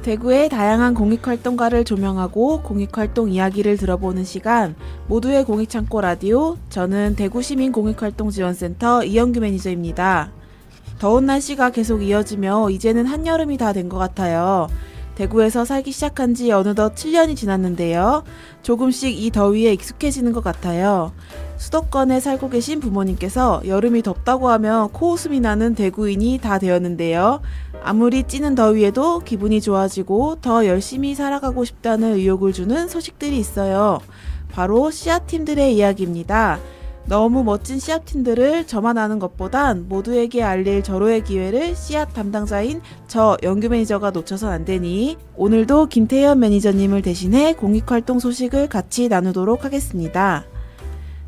대구의 다양한 공익활동가를 조명하고 공익활동 이야기를 들어보는 시간, 모두의 공익창고 라디오. 저는 대구시민공익활동지원센터 이영규 매니저입니다. 더운 날씨가 계속 이어지며 이제는 한여름이 다 된 것 같아요. 대구에서 살기 시작한 지 어느덧 7년이 지났는데요. 조금씩 이 더위에 익숙해지는 것 같아요. 수도권에 살고 계신 부모님께서 여름이 덥다고 하며 코웃음이 나는 대구인이 다 되었는데요. 아무리 찌는 더위에도 기분이 좋아지고 더 열심히 살아가고 싶다는 의욕을 주는 소식들이 있어요. 바로 씨앗팀들의 이야기입니다. 너무 멋진 씨앗팀들을 저만 아는 것보단 모두에게 알릴 절호의 기회를 씨앗 담당자인 저 영규 매니저가 놓쳐선 안 되니 오늘도 김태현 매니저님을 대신해 공익활동 소식을 같이 나누도록 하겠습니다.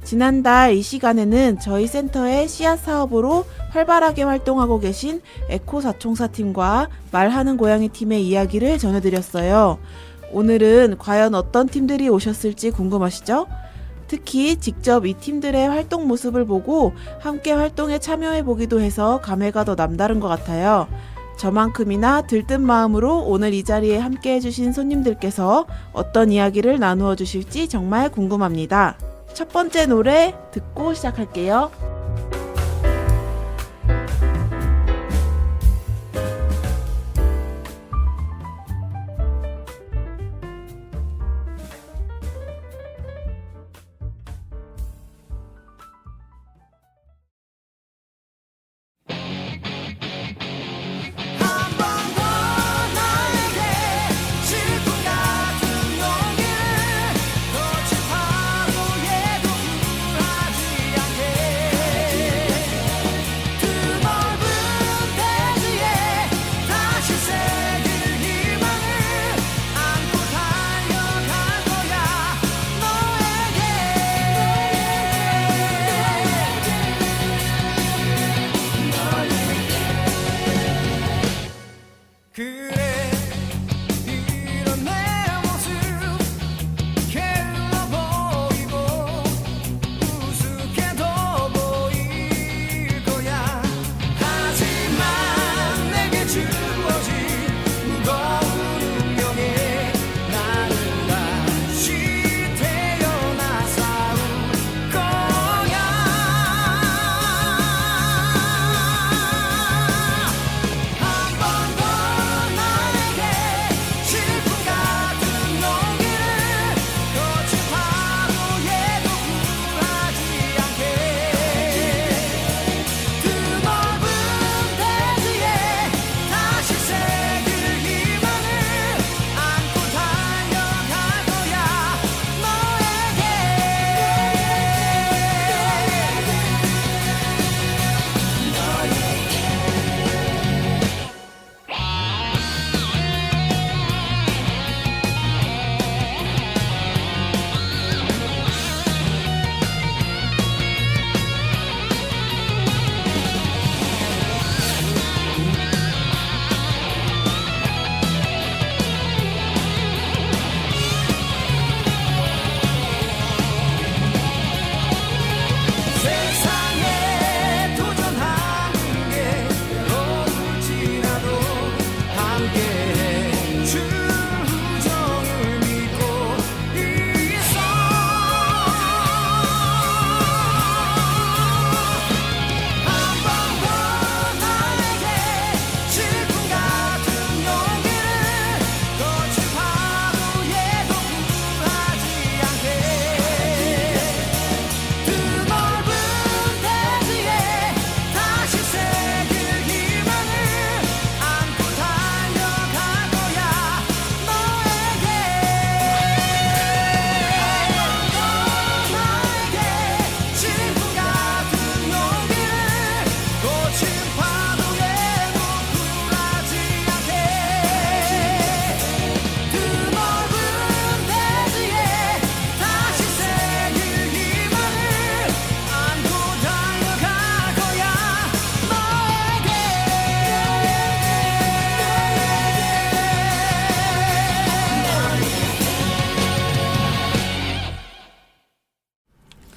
지난달 이 시간에는 저희 센터의 씨앗 사업으로 활발하게 활동하고 계신 에코사총사팀과 말하는 고양이 팀의 이야기를 전해드렸어요. 오늘은 과연 어떤 팀들이 오셨을지 궁금하시죠? 특히 직접 이 팀들의 활동 모습을 보고 함께 활동에 참여해보기도 해서 감회가 더 남다른 것 같아요. 저만큼이나 들뜬 마음으로 오늘 이 자리에 함께 해주신 손님들께서 어떤 이야기를 나누어 주실지 정말 궁금합니다. 첫 번째 노래 듣고 시작할게요.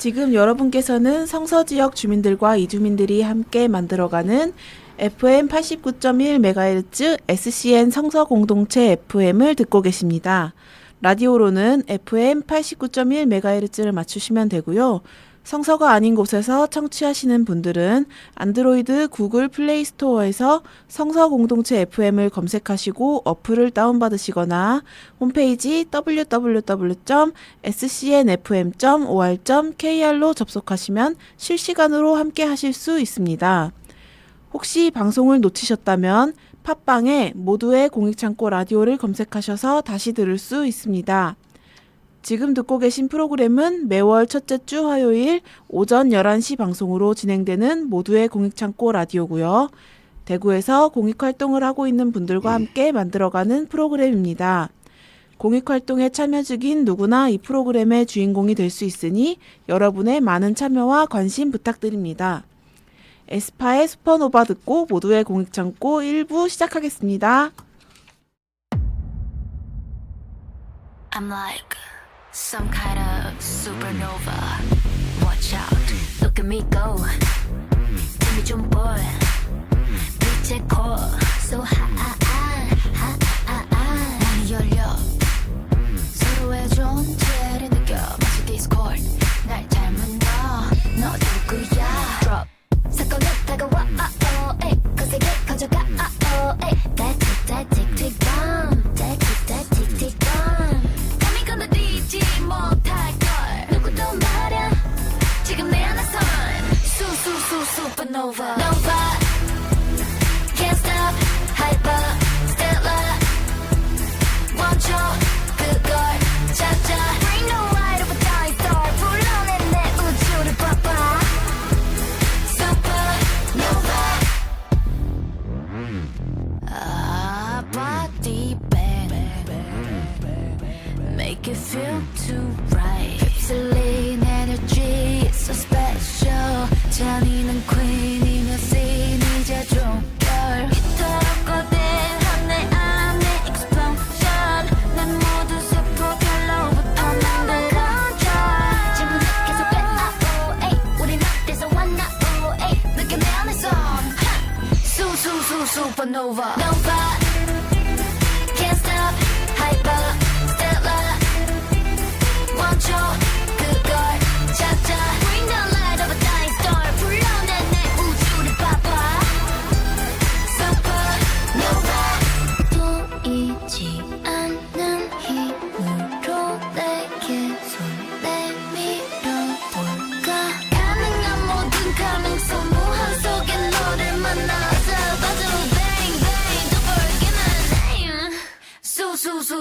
지금 여러분께서는 성서 지역 주민들과 이주민들이 함께 만들어가는 FM 89.1MHz SCN 성서공동체 FM을 듣고 계십니다. 라디오로는 FM 89.1MHz를 맞추시면 되고요. 성서가 아닌 곳에서 청취하시는 분들은 안드로이드 구글 플레이 스토어에서 성서공동체 FM을 검색하시고 어플을 다운받으시거나 홈페이지 www.scnfm.or.kr로 접속하시면 실시간으로 함께 하실 수 있습니다. 혹시 방송을 놓치셨다면 팟빵에 모두의 공익창고 라디오를 검색하셔서 다시 들을 수 있습니다. 지금 듣고 계신 프로그램은 매월 첫째 주 화요일 오전 11시 방송으로 진행되는 모두의 공익창고 라디오고요. 대구에서 공익활동을 하고 있는 분들과 함께 만들어가는 프로그램입니다. 공익활동에 참여 중인 누구나 이 프로그램의 주인공이 될 수 있으니 여러분의 많은 참여와 관심 부탁드립니다. 에스파의 슈퍼노바 듣고 모두의 공익창고 1부 시작하겠습니다. I'm like some kind of supernova. Watch out, look at me go. 힘이 좀 보여. 빛의 core, so high, 문이 열려. 서로의 존재를 느껴. 마치 디스코드. 날 닮은 너 누구야? Drop. 사건이 다가와, 거세게 커져가, that tick bomb, that tick bomb. 감히 건너뛰지 못할걸. 누구도 말야, 지금 내 안에선 supernova. Nova, can't stop, hyper, stellar. 멈춰, 그걸 찾아. Bring the light of a dying star. 불러내 내 우주를 봐봐. Body bang, make it feel too right. 휩쓸린 energy, it's so special. 잔인한 queen이며 scene 이제 종결. 이토록 거대한 내 안의 explosion. 난 모든 세포 결로부터 만든 control. 지금 계속돼, 우린 어디서 왔나, 느껴 내 안에선 supernova. Nova, can't stop, hyper, stellar. 멈춰, 그걸 찾아. Bring the light of a dying star. 불러내 내 우주를 봐봐. Supernova. 보이지 않는 힘으로 내게 손 내밀어볼까. 가능한 모든 가능성 무한 속에 너를 만나서 봐줘.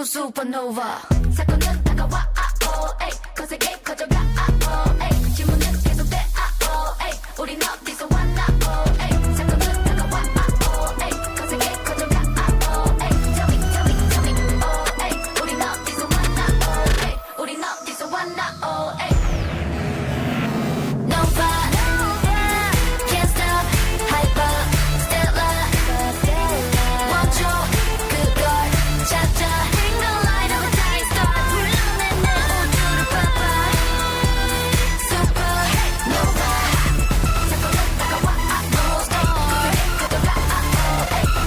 Supernova. 사건은 다가와, 거세게 커져가, 질문은 계속돼, 우린 어디서 왔나, 사건은 다가와, 거세게 커져가, tell me, 우린 어디서 왔나, 우린 어디서 왔나, Nova, can't stop, hyper, stellar. 멈춰, 그걸 찾아. Bring the light of a dying star. 불러내 내 우주를 봐봐. Supernova. 사건은 다가와, 거세게 커져가,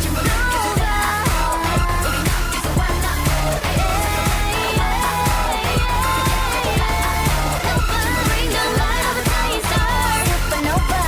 질문은 계속돼, 우린 어디서 왔나, Bring the light of a dying star. Supernova.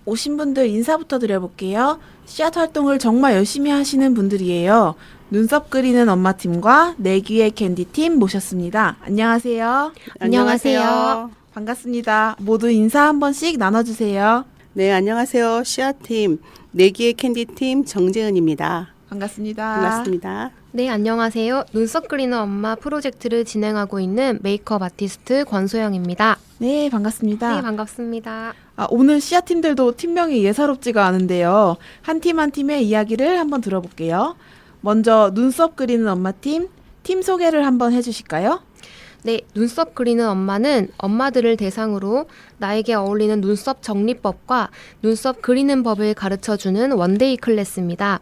오신 분들 인사부터 드려볼게요. 씨앗 활동을 정말 열심히 하시는 분들이에요. 눈썹 그리는 엄마팀과 내귀의 캔디팀 모셨습니다. 안녕하세요. 안녕하세요. 반갑습니다. 모두 인사 한 번씩 나눠주세요. 네, 안녕하세요. 씨앗팀, 내기의 캔디팀 정재은입니다. 반갑습니다. 반갑습니다. 네, 안녕하세요. 눈썹 그리는 엄마 프로젝트를 진행하고 있는 메이크업 아티스트 권소영입니다. 네, 반갑습니다. 네, 반갑습니다. 오늘 씨앗팀들도 팀명이 예사롭지가 않은데요. 한 팀 한 팀의 이야기를 한번 들어볼게요. 먼저 눈썹 그리는 엄마팀, 팀 소개를 한번 해주실까요? 네, 눈썹 그리는 엄마는 엄마들을 대상으로 나에게 어울리는 눈썹 정리법과 눈썹 그리는 법을 가르쳐주는 원데이 클래스입니다.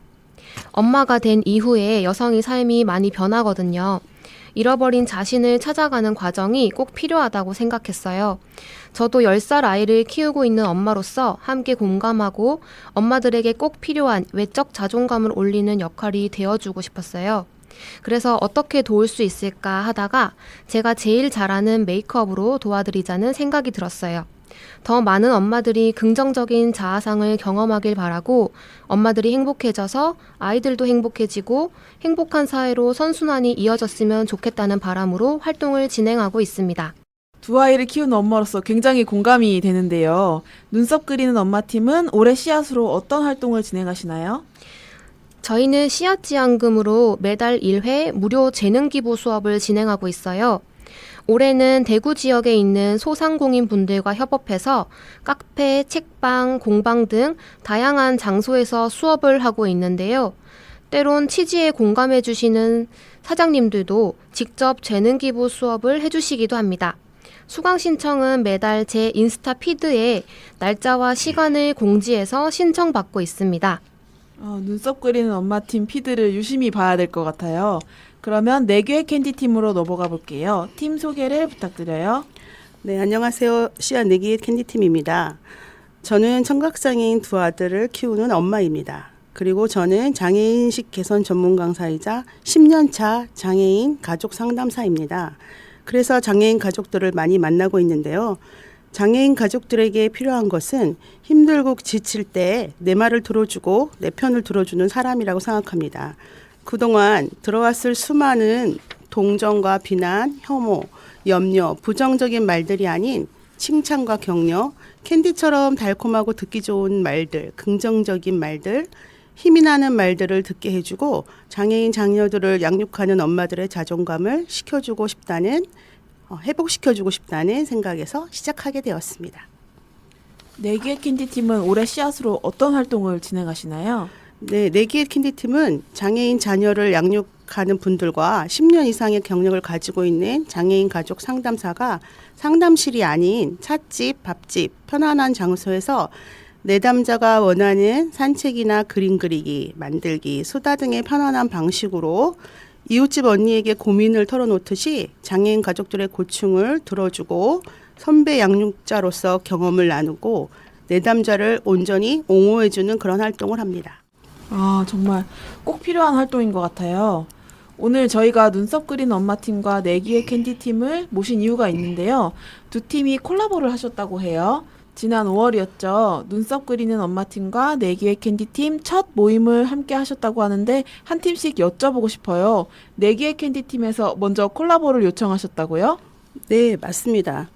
엄마가 된 이후에 여성의 삶이 많이 변하거든요. 잃어버린 자신을 찾아가는 과정이 꼭 필요하다고 생각했어요. 저도 10살 아이를 키우고 있는 엄마로서 함께 공감하고 엄마들에게 꼭 필요한 외적 자존감을 올리는 역할이 되어주고 싶었어요. 그래서 어떻게 도울 수 있을까 하다가 제가 제일 잘하는 메이크업으로 도와드리자는 생각이 들었어요. 더 많은 엄마들이 긍정적인 자아상을 경험하길 바라고 엄마들이 행복해져서 아이들도 행복해지고 행복한 사회로 선순환이 이어졌으면 좋겠다는 바람으로 활동을 진행하고 있습니다. 두 아이를 키우는 엄마로서 굉장히 공감이 되는데요. 눈썹 그리는 엄마팀은 올해 씨앗으로 어떤 활동을 진행하시나요? 저희는 씨앗지향금으로 매달 1회 무료 재능기부 수업을 진행하고 있어요. 올해는 대구 지역에 있는 소상공인 분들과 협업해서 카페, 책방, 공방 등 다양한 장소에서 수업을 하고 있는데요. 때론 취지에 공감해 주시는 사장님들도 직접 재능기부 수업을 해주시기도 합니다. 수강 신청은 매달 제 인스타 피드에 날짜와 시간을 공지해서 신청받고 있습니다. 눈썹 그리는 엄마팀 피드를 유심히 봐야 될 것 같아요. 그러면 내규의 캔디팀으로 넘어가 볼게요. 팀 소개를 부탁드려요. 네, 안녕하세요. 씨앗 내기의 캔디팀입니다. 저는 청각장애인 두 아들을 키우는 엄마입니다. 그리고 저는 장애인식 개선 전문 강사이자 10년차 장애인 가족 상담사입니다. 그래서 장애인 가족들을 많이 만나고 있는데요. 장애인 가족들에게 필요한 것은 힘들고 지칠 때 내 말을 들어주고 내 편을 들어주는 사람이라고 생각합니다. 그동안 들어왔을 수많은 동정과 비난, 혐오, 염려, 부정적인 말들이 아닌 칭찬과 격려, 캔디처럼 달콤하고 듣기 좋은 말들, 긍정적인 말들, 힘이 나는 말들을 듣게 해주고 장애인 자녀들을 양육하는 엄마들의 자존감을 회복시켜주고 싶다는 생각에서 시작하게 되었습니다. 내규의 캔디팀은 올해 씨앗으로 어떤 활동을 진행하시나요? 네, 내기의 캔디팀은 장애인 자녀를 양육하는 분들과 10년 이상의 경력을 가지고 있는 장애인 가족 상담사가 상담실이 아닌 찻집, 밥집, 편안한 장소에서 내담자가 원하는 산책이나 그림 그리기, 만들기, 수다 등의 편안한 방식으로 이웃집 언니에게 고민을 털어놓듯이 장애인 가족들의 고충을 들어주고 선배 양육자로서 경험을 나누고 내담자를 온전히 옹호해주는 그런 활동을 합니다. 정말 꼭 필요한 활동인 것 같아요. 오늘 저희가 눈썹 그린 엄마팀과 내규의 캔디팀을 모신 이유가 있는데요. 두 팀이 콜라보를 하셨다고 해요. 지난 5월이었죠. 눈썹 그리는 엄마팀과 내규의 캔디팀 첫 모임을 함께 하셨다고 하는데 한 팀씩 여쭤보고 싶어요. 내규의 캔디팀에서 먼저 콜라보를 요청하셨다고요? 네, 맞습니다.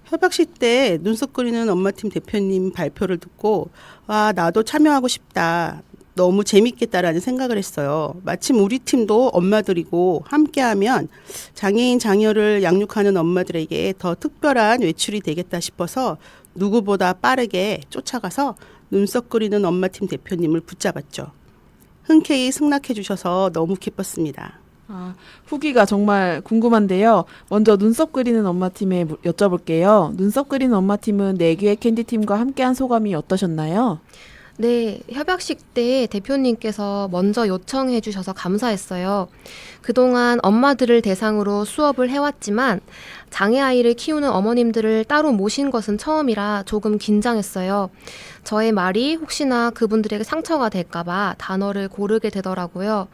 협약식 때 눈썹 그리는 엄마팀 대표님 발표를 듣고 나도 참여하고 싶다. 너무 재밌겠다라는 생각을 했어요. 마침 우리 팀도 엄마들이고 함께하면 장애인 자녀를 양육하는 엄마들에게 더 특별한 외출이 되겠다 싶어서 누구보다 빠르게 쫓아가서 눈썹 그리는 엄마팀 대표님을 붙잡았죠. 흔쾌히 승낙해 주셔서 너무 기뻤습니다. 후기가 정말 궁금한데요. 먼저 눈썹 그리는 엄마팀에 여쭤볼게요. 눈썹 그리는 엄마팀은 내규의 캔디팀과 함께한 소감이 어떠셨나요? 네, 협약식 때 대표님께서 먼저 요청해 주셔서 감사했어요. 그동안 엄마들을 대상으로 수업을 해왔지만 장애아이를 키우는 어머님들을 따로 모신 것은 처음이라 조금 긴장했어요. 저의 말이 혹시나 그분들에게 상처가 될까봐 단어를 고르게 되더라고요.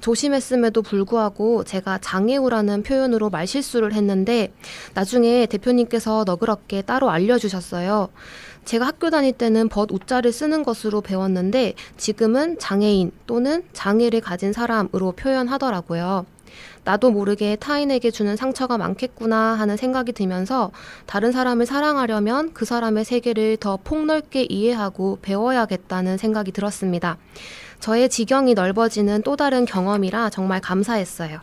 조심했음에도 불구하고 제가 장애우라는 표현으로 말실수를 했는데 나중에 대표님께서 너그럽게 따로 알려주셨어요. 제가 학교 다닐 때는 벗 우자를 쓰는 것으로 배웠는데 지금은 장애인 또는 장애를 가진 사람으로 표현하더라고요. 나도 모르게 타인에게 주는 상처가 많겠구나 하는 생각이 들면서 다른 사람을 사랑하려면 그 사람의 세계를 더 폭넓게 이해하고 배워야겠다는 생각이 들었습니다. 저의 지경이 넓어지는 또 다른 경험이라 정말 감사했어요.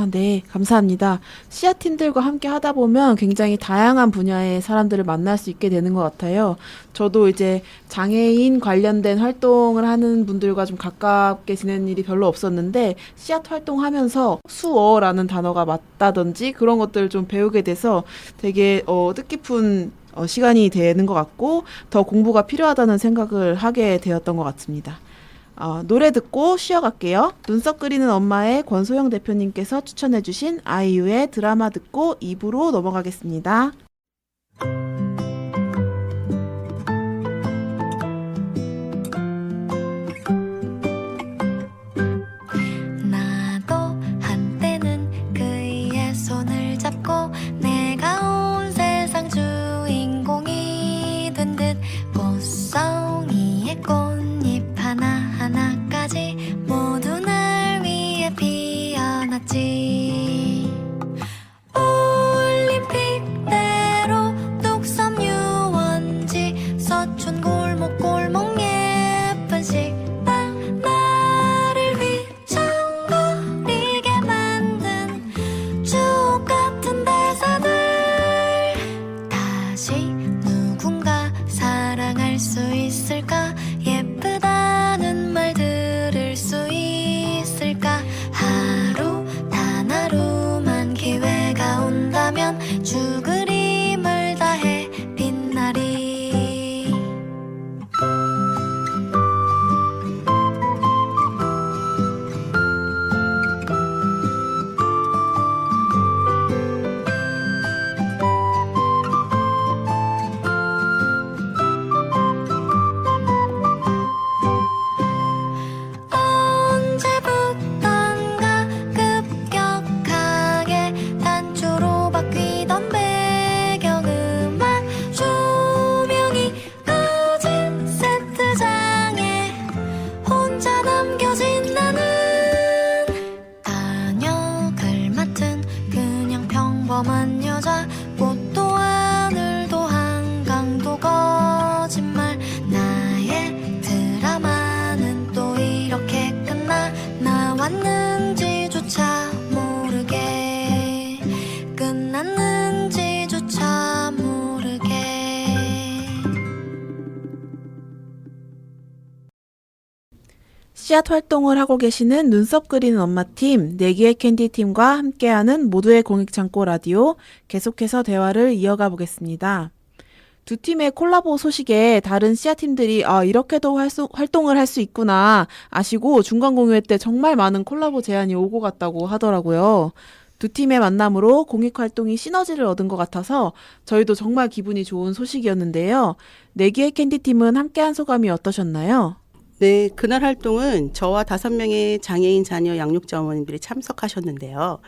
네, 감사합니다. 씨앗팀들과 함께 하다 보면 굉장히 다양한 분야의 사람들을 만날 수 있게 되는 것 같아요. 저도 이제 장애인 관련된 활동을 하는 분들과 좀 가깝게 지내는 일이 별로 없었는데 씨앗 활동하면서 수어라는 단어가 맞다든지 그런 것들을 좀 배우게 돼서 되게 뜻깊은 시간이 되는 것 같고 더 공부가 필요하다는 생각을 하게 되었던 것 같습니다. 노래 듣고 쉬어갈게요. 눈썹 그리는 엄마의 권소영 대표님께서 추천해주신 아이유의 드라마 듣고 2부로 넘어가겠습니다. 나도 한때는 그의 손을 잡고 내가 온 세상 주인공이 된 듯 꽃송이의 꽃잎 하나하나까지 모두 날 위해 피어났지. 올림픽대로 뚝섬 유원지 서촌 골목골목 예쁜 식당 나를 휘청거리게 만든 주옥 같은 대사들 다시 누군가 사랑할 수 있을까 예쁘다는 말 들을 수 있을까 하루 단 하루만 기회가 온다면 죽으림을 다해 빛나리. 언제부턴가 급격하게 단조로 바뀌던 배경음악 조명이 꺼진 세트장에 혼자 남겨진 나는 단역을 맡은 그냥 평범한 여자 꽃도 하늘도 한강도 거짓말 나의 드라마는 또 이렇게 끝나 나왔는지조차 모르게 끝났는지조차 모르게. 씨앗 활동을 하고 계시는 눈썹 그리는 엄마팀, 내기의 캔디팀과 함께하는 모두의 공익창고 라디오 계속해서 대화를 이어가 보겠습니다. 두 팀의 콜라보 소식에 다른 씨앗팀들이 이렇게도 활동을 할 수 있구나 아시고 중간 공유회 때 정말 많은 콜라보 제안이 오고 갔다고 하더라고요. 두 팀의 만남으로 공익활동이 시너지를 얻은 것 같아서 저희도 정말 기분이 좋은 소식이었는데요. 내기의 캔디팀은 함께한 소감이 어떠셨나요? 네, 그날 활동은 저와 5명의 장애인 자녀 양육자 어머님들이 참석하셨는데요.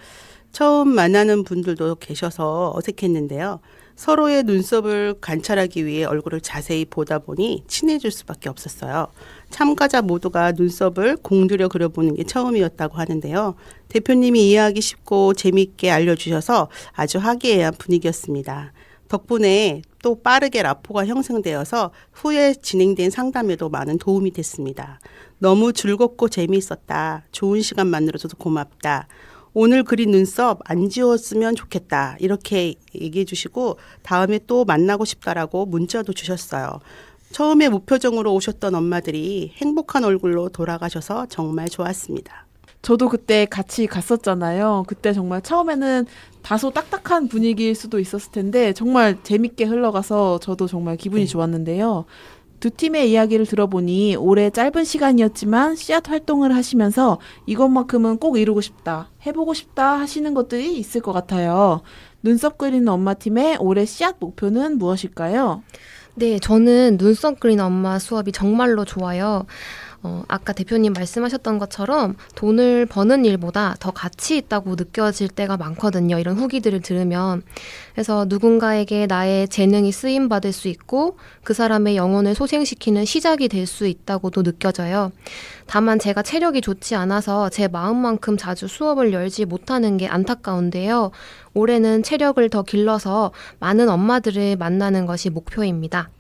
처음 만나는 분들도 계셔서 어색했는데요. 서로의 눈썹을 관찰하기 위해 얼굴을 자세히 보다 보니 친해질 수밖에 없었어요. 참가자 모두가 눈썹을 공들여 그려보는 게 처음이었다고 하는데요. 대표님이 이해하기 쉽고 재미있게 알려주셔서 아주 화기애애한 분위기였습니다. 덕분에 또 빠르게 라포가 형성되어서 후에 진행된 상담에도 많은 도움이 됐습니다. 너무 즐겁고 재미있었다. 좋은 시간 만들어줘서 고맙다. 오늘 그린 눈썹 안 지웠으면 좋겠다. 이렇게 얘기해 주시고 다음에 또 만나고 싶다라고 문자도 주셨어요. 처음에 무표정으로 오셨던 엄마들이 행복한 얼굴로 돌아가셔서 정말 좋았습니다. 저도 그때 같이 갔었잖아요. 그때 정말 처음에는 다소 딱딱한 분위기일 수도 있었을 텐데 정말 재밌게 흘러가서 저도 정말 기분이 좋았는데요. 두 팀의 이야기를 들어보니 올해 짧은 시간이었지만 씨앗 활동을 하시면서 이것만큼은 꼭 이루고 싶다, 해보고 싶다 하시는 것들이 있을 것 같아요. 눈썹 그리는 엄마 팀의 올해 씨앗 목표는 무엇일까요? 네, 저는 눈썹 그리는 엄마 수업이 정말로 좋아요. 아까 대표님 말씀하셨던 것처럼 돈을 버는 일보다 더 가치 있다고 느껴질 때가 많거든요. 이런 후기들을 들으면. 그래서 누군가에게 나의 재능이 쓰임받을 수 있고 그 사람의 영혼을 소생시키는 시작이 될 수 있다고도 느껴져요. 다만 제가 체력이 좋지 않아서 제 마음만큼 자주 수업을 열지 못하는 게 안타까운데요. 올해는 체력을 더 길러서 많은 엄마들을 만나는 것이 목표입니다.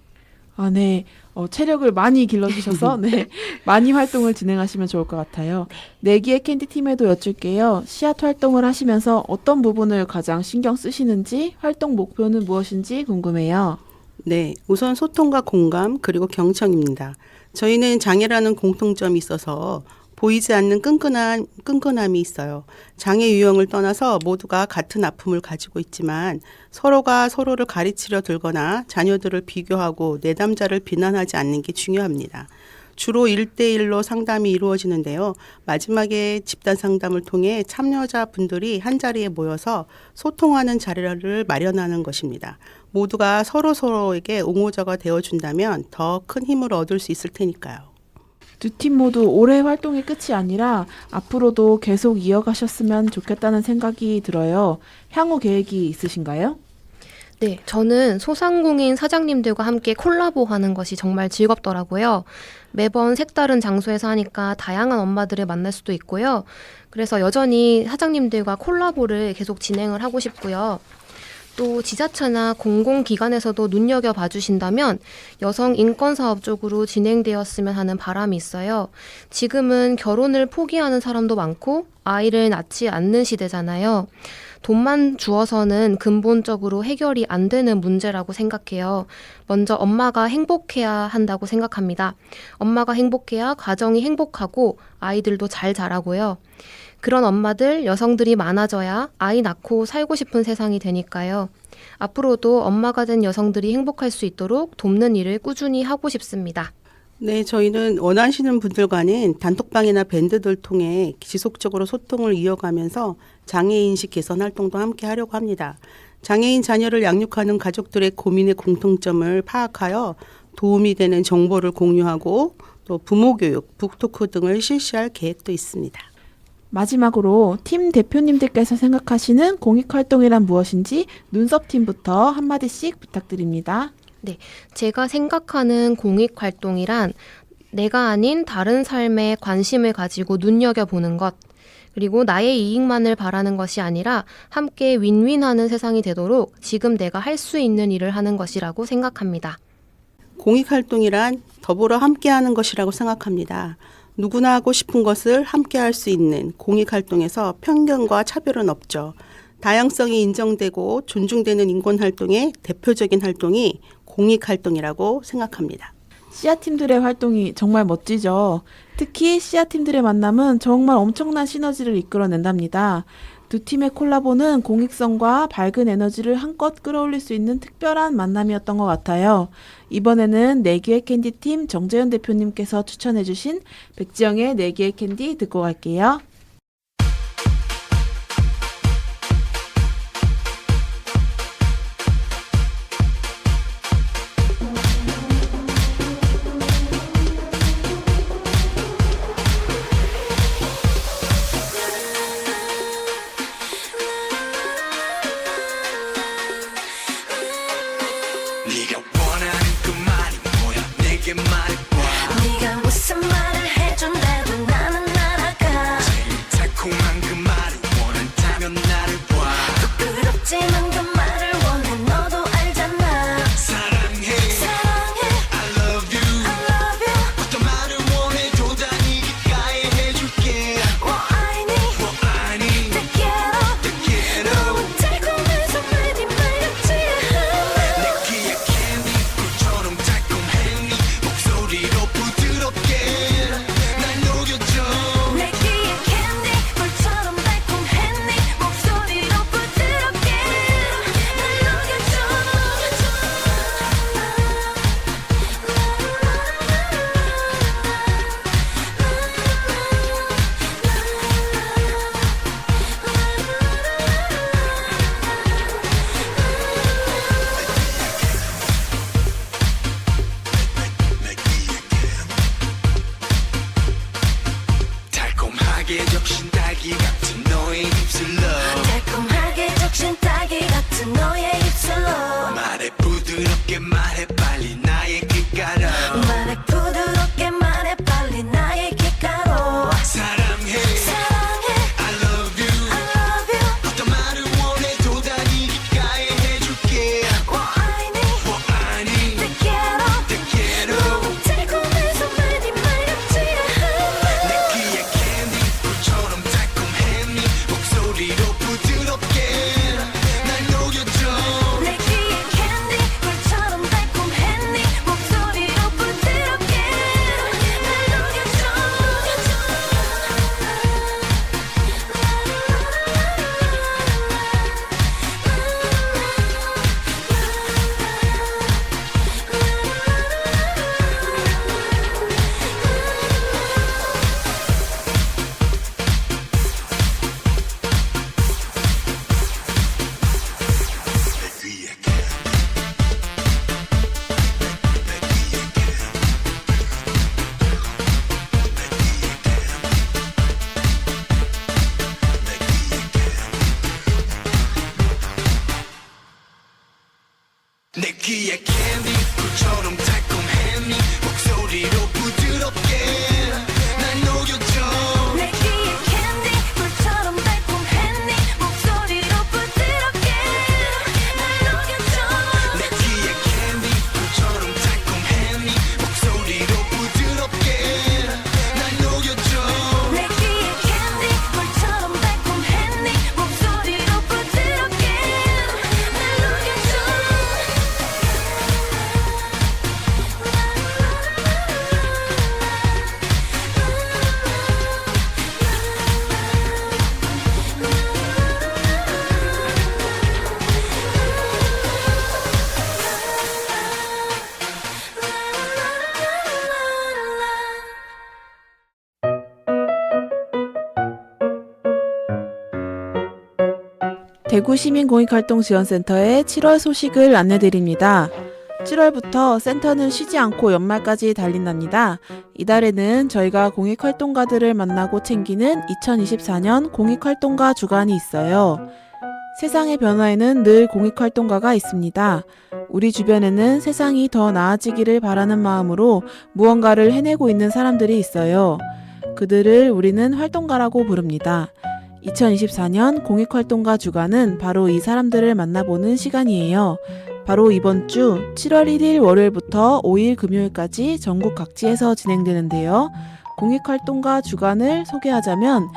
아, 네. 체력을 많이 길러주셔서 네, 많이 활동을 진행하시면 좋을 것 같아요. 내기의 캔디팀에도 여쭐게요. 씨앗 활동을 하시면서 어떤 부분을 가장 신경 쓰시는지, 활동 목표는 무엇인지 궁금해요. 네, 우선 소통과 공감 그리고 경청입니다. 저희는 장애라는 공통점이 있어서 보이지 않는 끈끈함이 있어요. 장애 유형을 떠나서 모두가 같은 아픔을 가지고 있지만 서로가 서로를 가르치려 들거나 자녀들을 비교하고 내담자를 비난하지 않는 게 중요합니다. 주로 1대1로 상담이 이루어지는데요. 마지막에 집단 상담을 통해 참여자분들이 한자리에 모여서 소통하는 자리를 마련하는 것입니다. 모두가 서로서로에게 옹호자가 되어준다면 더 큰 힘을 얻을 수 있을 테니까요. 두 팀 모두 올해 활동이 끝이 아니라 앞으로도 계속 이어가셨으면 좋겠다는 생각이 들어요. 향후 계획이 있으신가요? 네, 저는 소상공인 사장님들과 함께 콜라보하는 것이 정말 즐겁더라고요. 매번 색다른 장소에서 하니까 다양한 엄마들을 만날 수도 있고요. 그래서 여전히 사장님들과 콜라보를 계속 진행을 하고 싶고요. 또 지자체나 공공기관에서도 눈여겨봐 주신다면 여성 인권 사업 쪽으로 진행되었으면 하는 바람이 있어요. 지금은 결혼을 포기하는 사람도 많고 아이를 낳지 않는 시대잖아요. 돈만 주어서는 근본적으로 해결이 안 되는 문제라고 생각해요. 먼저 엄마가 행복해야 한다고 생각합니다. 엄마가 행복해야 가정이 행복하고 아이들도 잘 자라고요. 그런 엄마들, 여성들이 많아져야 아이 낳고 살고 싶은 세상이 되니까요. 앞으로도 엄마가 된 여성들이 행복할 수 있도록 돕는 일을 꾸준히 하고 싶습니다. 네, 저희는 원하시는 분들과는 단톡방이나 밴드들 통해 지속적으로 소통을 이어가면서 장애인식 개선 활동도 함께 하려고 합니다. 장애인 자녀를 양육하는 가족들의 고민의 공통점을 파악하여 도움이 되는 정보를 공유하고 또 부모 교육, 북토크 등을 실시할 계획도 있습니다. 마지막으로 팀 대표님들께서 생각하시는 공익활동이란 무엇인지 눈썹팀부터 한마디씩 부탁드립니다. 제가 생각하는 공익활동이란 내가 아닌 다른 삶에 관심을 가지고 눈여겨보는 것, 그리고 나의 이익만을 바라는 것이 아니라 함께 윈윈하는 세상이 되도록 지금 내가 할 수 있는 일을 하는 것이라고 생각합니다. 공익활동이란 더불어 함께하는 것이라고 생각합니다. 누구나 하고 싶은 것을 함께 할 수 있는 공익활동에서 편견과 차별은 없죠. 다양성이 인정되고 존중되는 인권활동의 대표적인 활동이 공익활동이라고 생각합니다. 씨앗팀들의 활동이 정말 멋지죠. 특히 씨앗팀들의 만남은 정말 엄청난 시너지를 이끌어낸답니다. 두 팀의 콜라보는 공익성과 밝은 에너지를 한껏 끌어올릴 수 있는 특별한 만남이었던 것 같아요. 이번에는 내기의 캔디팀 정재현 대표님께서 추천해주신 백지영의 내기의 캔디 듣고 갈게요. 네가 원하는 그 말이 뭐야 내게 말해봐. 네가 무슨 말을 해준대도 나는 날아가. 제일 달콤한 그 말을 원한다면 나를 봐. 부끄럽지만 그 말을 원해 너도 알잖아. 사랑해 사랑해 I love you I love you. 어떤 말을 원해도 다 네가 해줄게. 뭐 아니 아니 Te quiero Te quiero 너무 달콤해서 많이 말렸지. 내 귀에 캔디 꿀처럼 달콤해 네 목소리 내 귀에 캔디 꿀처럼 달콤해 네 목소리로 부드럽게 날 녹여줘 내 귀에 캔디 꿀처럼 달콤해 네 목소리로 부드럽게 날 녹여줘 내 귀에 캔디 꿀처럼 달콤해 네 목소리로 부드럽게 날 녹여줘 내 귀에 캔디 꿀처럼 달콤해 네 목소리로 부드럽게 날 녹여줘 대구시민공익활동지원센터의 7월 소식을 안내드립니다. 7월부터 센터는 쉬지 않고 연말까지 달린답니다. 이달에는 저희가 공익활동가들을 만나고 챙기는 2024년 공익활동가 주간이 있어요. 세상의 변화에는 늘 공익활동가가 있습니다. 우리 주변에는 세상이 더 나아지기를 바라는 마음으로 무언가를 해내고 있는 사람들이 있어요. 그들을 우리는 활동가라고 부릅니다. 2024년 공익활동가 주간은 바로 이 사람들을 만나보는 시간이에요. 바로 이번 주 7월 1일 월요일부터 5일 금요일까지 전국 각지에서 진행되는데요. 공익활동가 주간을 소개하자면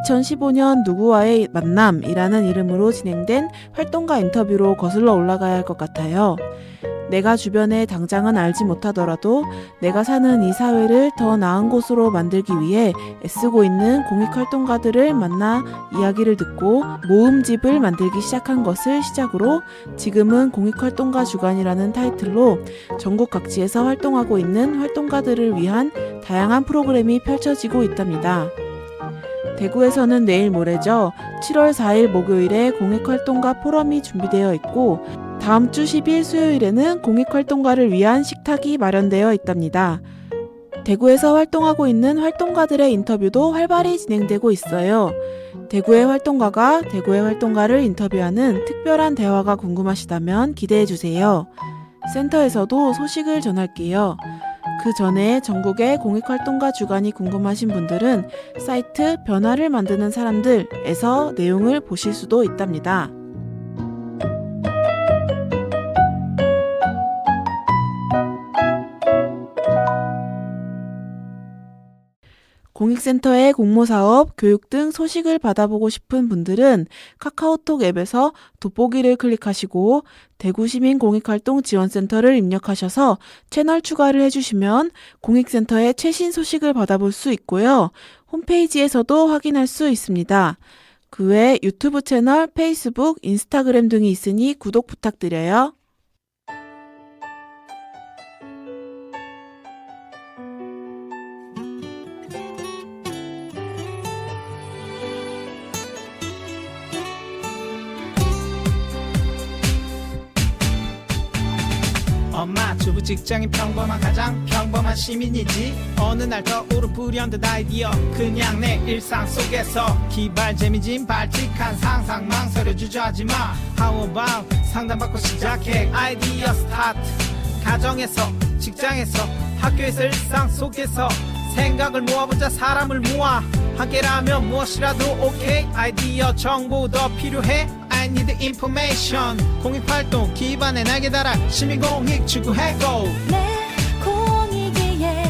2015년 누구와의 만남이라는 이름으로 진행된 활동가 인터뷰로 거슬러 올라가야 할 것 같아요. 내가 주변에 당장은 알지 못하더라도 내가 사는 이 사회를 더 나은 곳으로 만들기 위해 애쓰고 있는 공익활동가들을 만나 이야기를 듣고 모음집을 만들기 시작한 것을 시작으로 지금은 공익활동가 주간이라는 타이틀로 전국 각지에서 활동하고 있는 활동가들을 위한 다양한 프로그램이 펼쳐지고 있답니다. 대구에서는 내일 모레죠. 7월 4일 목요일에 공익활동가 포럼이 준비되어 있고 다음 주 10일 수요일에는 공익활동가를 위한 식탁이 마련되어 있답니다. 대구에서 활동하고 있는 활동가들의 인터뷰도 활발히 진행되고 있어요. 대구의 활동가가 대구의 활동가를 인터뷰하는 특별한 대화가 궁금하시다면 기대해주세요. 센터에서도 소식을 전할게요. 그 전에 전국의 공익활동가 주간이 궁금하신 분들은 사이트 변화를 만드는 사람들에서 내용을 보실 수도 있답니다. 공익센터의 공모사업, 교육 등 소식을 받아보고 싶은 분들은 카카오톡 앱에서 돋보기를 클릭하시고 대구시민공익활동지원센터를 입력하셔서 채널 추가를 해주시면 공익센터의 최신 소식을 받아볼 수 있고요. 홈페이지에서도 확인할 수 있습니다. 그 외 유튜브 채널, 페이스북, 인스타그램 등이 있으니 구독 부탁드려요. 엄마 주부 직장인 평범한 가장 평범한 시민이지 어느 날 떠오른 불현듯 아이디어 그냥 내 일상 속에서 기발 재미진 발칙한 상상 망설여 주저하지마 How about 상담받고 시작해 아이디어 스타트 가정에서 직장에서 학교에서 일상 속에서 생각을 모아보자 사람을 모아 함께라면 무엇이라도 오케이 아이디어 정보 더 필요해 I need information 공익활동 기반에 날개 달아 시민공익 추구해고 내 공익위에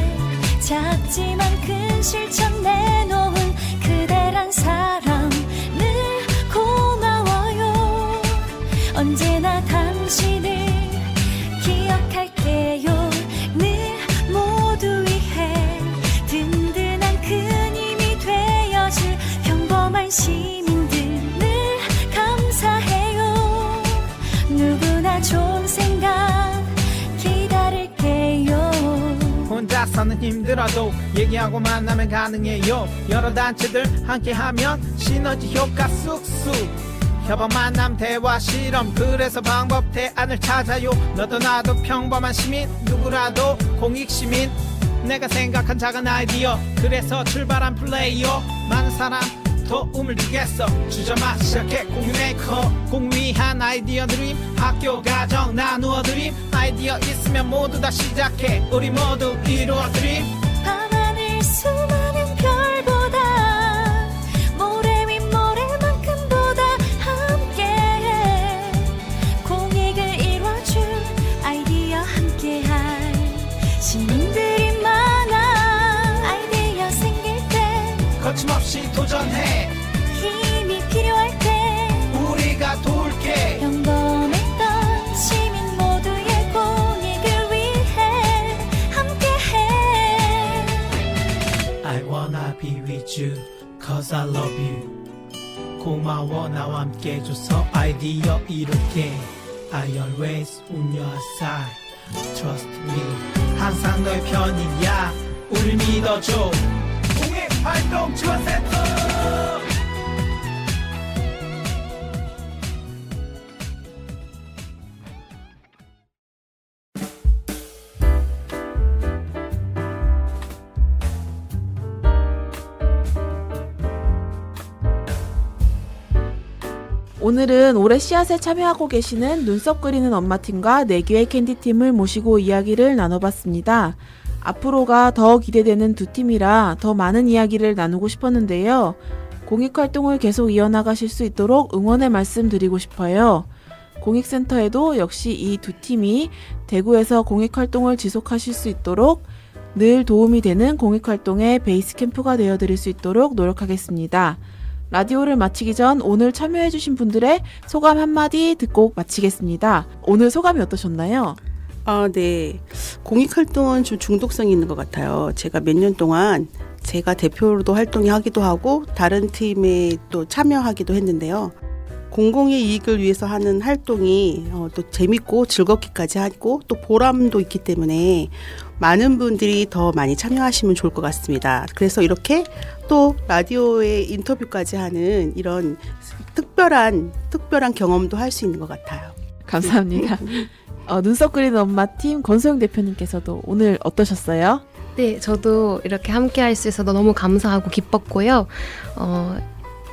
작지만 큰 실천 내놓은 그대란 사람 늘 고마워요 언제나 당신을 기억할게요 늘 모두 위해 든든한 큰 힘이 되어줄 평범한 시민들 늘 감사해요 누구나 좋은 생각 기다릴게요 혼자서는 힘들어도 얘기하고 만나면 가능해요 여러 단체들 함께하면 시너지 효과 쑥쑥 협업 만남 대화 실험 그래서 방법 대안을 찾아요 너도 나도 평범한 시민 누구라도 공익시민 내가 생각한 작은 아이디어 그래서 출발한 플레이어 많은 사람 도움을 주겠어. 주저마자 시작해 공유 메이커. 공유한 아이디어 드림. 학교 가정 나누어 드림. 아이디어 있으면 모두 다 시작해. 우리 모두 이루어 드림. 밤하늘 수많은 별보다 모래 위 모래만큼보다 함께해 공익을 이뤄줄 아이디어 함께할 시민들이 많아. 아이디어 생길 때 거침없이 도전해. 힘이 필요할 때 우리가 도울게. 평범했던 시민 모두의 공익을 위해 함께해. I wanna be with you cause I love you. 고마워 나와 함께 해줘서 아이디어 이룰게. I always on your side. Trust me. 항상 너의 편이야. 우릴 믿어줘. 공익활동지원센터. 오늘은 올해 씨앗에 참여하고 계시는 눈썹 그리는 엄마팀과 내규의 캔디팀을 모시고 이야기를 나눠봤습니다. 앞으로가 더 기대되는 두 팀이라 더 많은 이야기를 나누고 싶었는데요. 공익활동을 계속 이어나가실 수 있도록 응원의 말씀 드리고 싶어요. 공익센터에도 역시 이 두 팀이 대구에서 공익활동을 지속하실 수 있도록 늘 도움이 되는 공익활동의 베이스 캠프가 되어드릴 수 있도록 노력하겠습니다. 라디오를 마치기 전 오늘 참여해주신 분들의 소감 한마디 듣고 마치겠습니다. 오늘 소감이 어떠셨나요? 네. 공익활동은 좀 중독성이 있는 것 같아요. 제가 몇 년 동안 제가 대표로도 활동하기도 하고 다른 팀에 또 참여하기도 했는데요. 공공의 이익을 위해서 하는 활동이 또 재밌고 즐겁기까지 하고 또 보람도 있기 때문에 많은 분들이 더 많이 참여하시면 좋을 것 같습니다. 그래서 이렇게 또 라디오에 인터뷰까지 하는 이런 특별한 경험도 할 수 있는 것 같아요. 감사합니다. 눈썹 그리는 엄마팀 권소영 대표님께서도 오늘 어떠셨어요? 네, 저도 이렇게 함께 할 수 있어서 너무 감사하고 기뻤고요.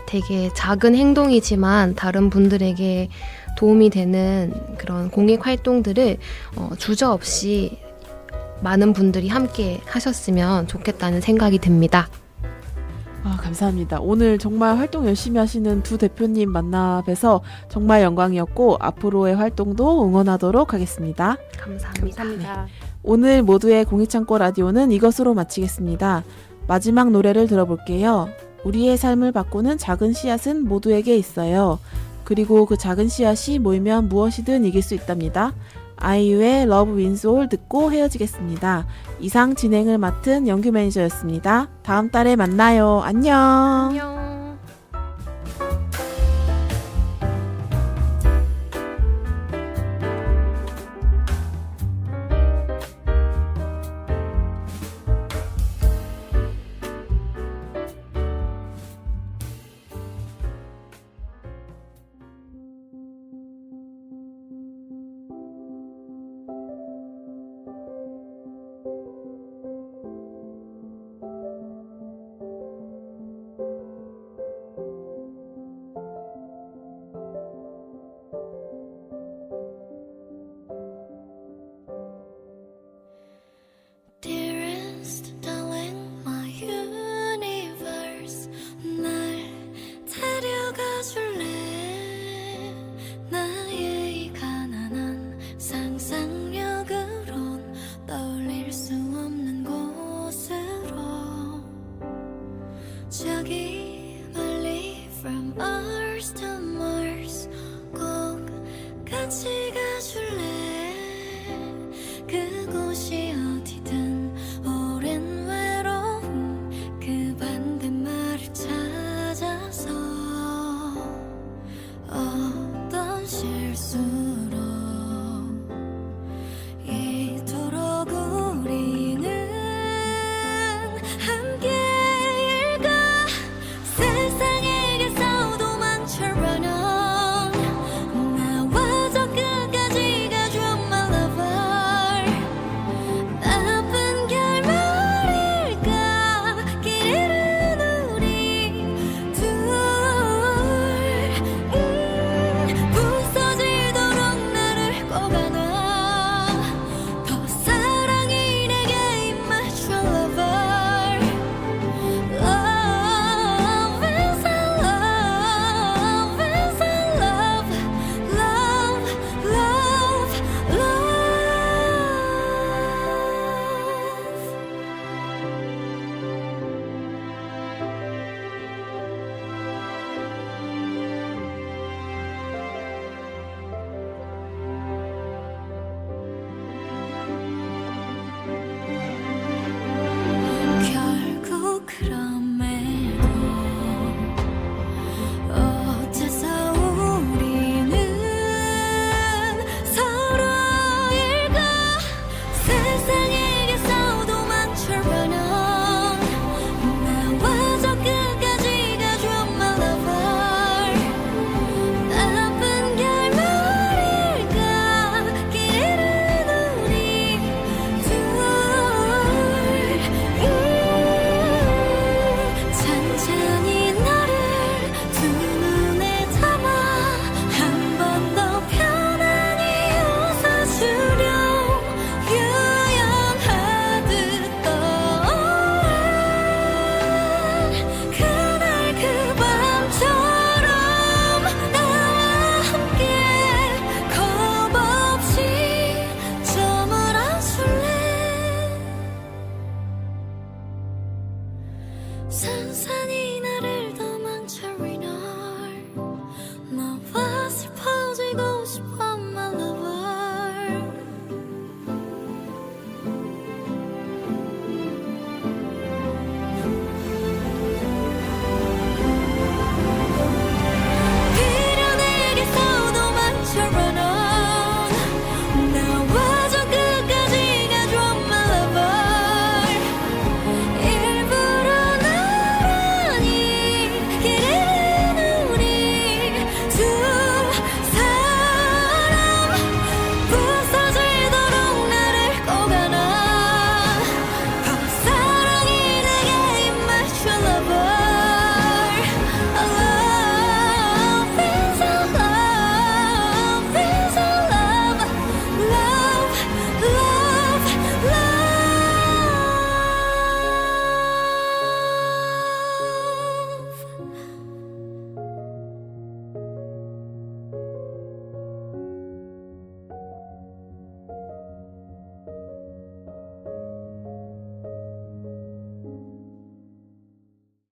되게 작은 행동이지만 다른 분들에게 도움이 되는 그런 공익 활동들을 주저없이 많은 분들이 함께 하셨으면 좋겠다는 생각이 듭니다. 감사합니다. 오늘 정말 활동 열심히 하시는 두 대표님 만나 뵈서 정말 영광이었고 앞으로의 활동도 응원하도록 하겠습니다. 감사합니다. 오늘 모두의 공익창고 라디오는 이것으로 마치겠습니다. 마지막 노래를 들어볼게요. 우리의 삶을 바꾸는 작은 씨앗은 모두에게 있어요. 그리고 그 작은 씨앗이 모이면 무엇이든 이길 수 있답니다. 아이유의 Love Wins All 듣고 헤어지겠습니다. 이상 진행을 맡은 영규 매니저였습니다. 다음 달에 만나요. 안녕. 안녕. Dearest darling, my universe, 날 데려가 줄래? 나의 이 가난한 상상력으론 떠올릴 수 없는 곳으로 저기 멀리 from Earth to Mars 꼭 같이